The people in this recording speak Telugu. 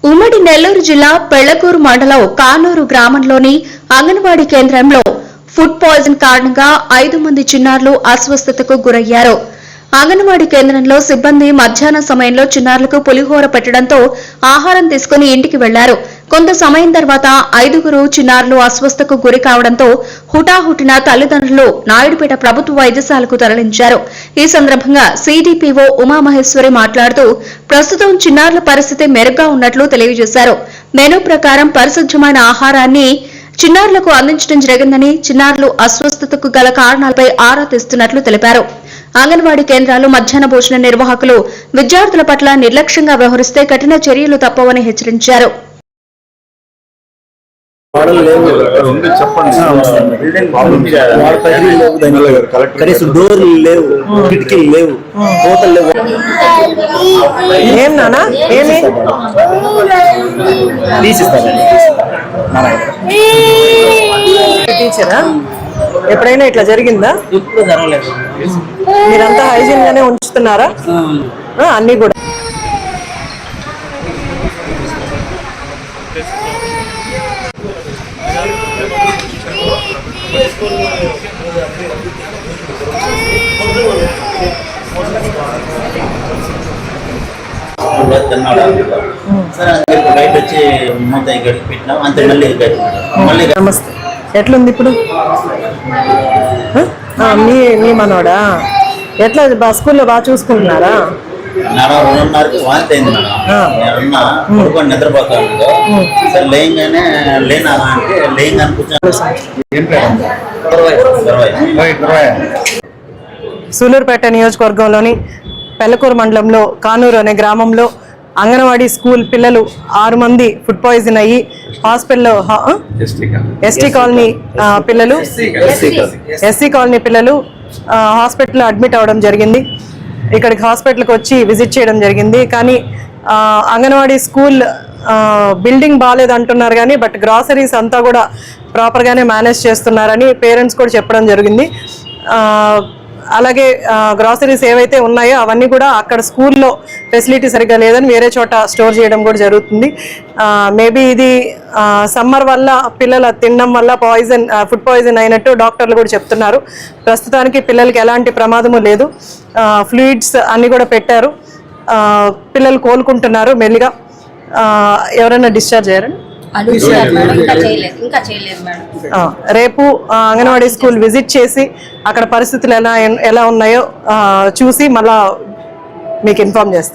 ఉమ్మడి నెల్లూరు జిల్లా పెళ్లకూరు మండలం కానూరు గ్రామంలోని అంగన్వాడీ కేంద్రంలో ఫుడ్ పాయిజన్ కారణంగా 5 మంది చిన్నారులు అస్వస్థతకు గురయ్యారు. అంగన్వాడీ కేంద్రంలో సిబ్బంది మధ్యాహ్న సమయంలో చిన్నారులకు పులిహోర పెట్టడంతో ఆహారం తీసుకుని ఇంటికి వెళ్లారు. కొంత సమయం తర్వాత 5గురు చిన్నారులు అస్వస్థతకు గురి కావడంతో హుటాహుటిన తల్లిదండ్రులు నాయుడుపేట ప్రభుత్వ వైద్యశాలకు తరలించారు. ఈ సందర్భంగా సిడిపిఓ ఉమామహేశ్వరి మాట్లాడుతూ ప్రస్తుతం చిన్నారుల పరిస్థితి మెరుగ్గా ఉన్నట్లు తెలియజేశారు. మెనూ ప్రకారం పరిశుభ్రమైన ఆహారాన్ని చిన్నారులకు అందించడం జరిగిందని, చిన్నారులు అస్వస్థతకు గల కారణాలపై ఆరా తీస్తున్నట్లు తెలిపారు. అంగన్వాడీ కేంద్రాలు మధ్యాహ్న భోజన నిర్వాహకులు విద్యార్థుల పట్ల నిర్లక్ష్యంగా వ్యవహరిస్తే కఠిన చర్యలు తప్పవని హెచ్చరించారు. టీచరా ఎప్పుడైనా ఇట్లా జరిగిందా? మీరంతా హైజీన్ గానే ఉంచుతున్నారా అన్ని కూడా? నమస్తే, ఎట్లుంది ఇప్పుడు? మీ మనోడా ఎట్లా స్కూల్లో బాగా చూసుకుంటున్నారా? సూలూరుపేట నియోజకవర్గంలోని పెళ్లకూరు మండలంలో కానూరు అనే గ్రామంలో అంగన్వాడీ స్కూల్ పిల్లలు 6 మంది ఫుడ్ పాయిజన్ అయ్యి హాస్పిటల్లో ఎస్సీ కాలనీ పిల్లలు హాస్పిటల్లో అడ్మిట్ అవ్వడం జరిగింది. ఇక్కడికి హాస్పిటల్కి వచ్చి విజిట్ చేయడం జరిగింది. కానీ అంగన్వాడీ స్కూల్ బిల్డింగ్ బాగాలేదు అంటున్నారు కానీ బట్ గ్రాసరీస్ అంతా కూడా ప్రాపర్గానే మేనేజ్ చేస్తున్నారని పేరెంట్స్ కూడా చెప్పడం జరిగింది. అలాగే గ్రాసరీస్ ఏవైతే ఉన్నాయో అవన్నీ కూడా అక్కడ స్కూల్లో ఫెసిలిటీ సరిగ్గా లేదని వేరే చోట స్టోర్ చేయడం కూడా జరుగుతుంది. మేబీ ఇది సమ్మర్ వల్ల పిల్లల తినడం వల్ల ఫుడ్ పాయిజన్ అయినట్టు డాక్టర్లు కూడా చెప్తున్నారు. ప్రస్తుతానికి పిల్లలకి ఎలాంటి ప్రమాదము లేదు. ఫ్లూయిడ్స్ అన్నీ కూడా పెట్టారు. పిల్లలు కోలుకుంటున్నారు మెల్లిగా. ఎవరైనా డిశ్చార్జ్ అయ్యారండి? రేపు అంగన్వాడీ స్కూల్ విజిట్ చేసి అక్కడ పరిస్థితులు ఎలా ఉన్నాయో చూసి మళ్ళా మీకు ఇన్ఫార్మ్ చేస్తాం.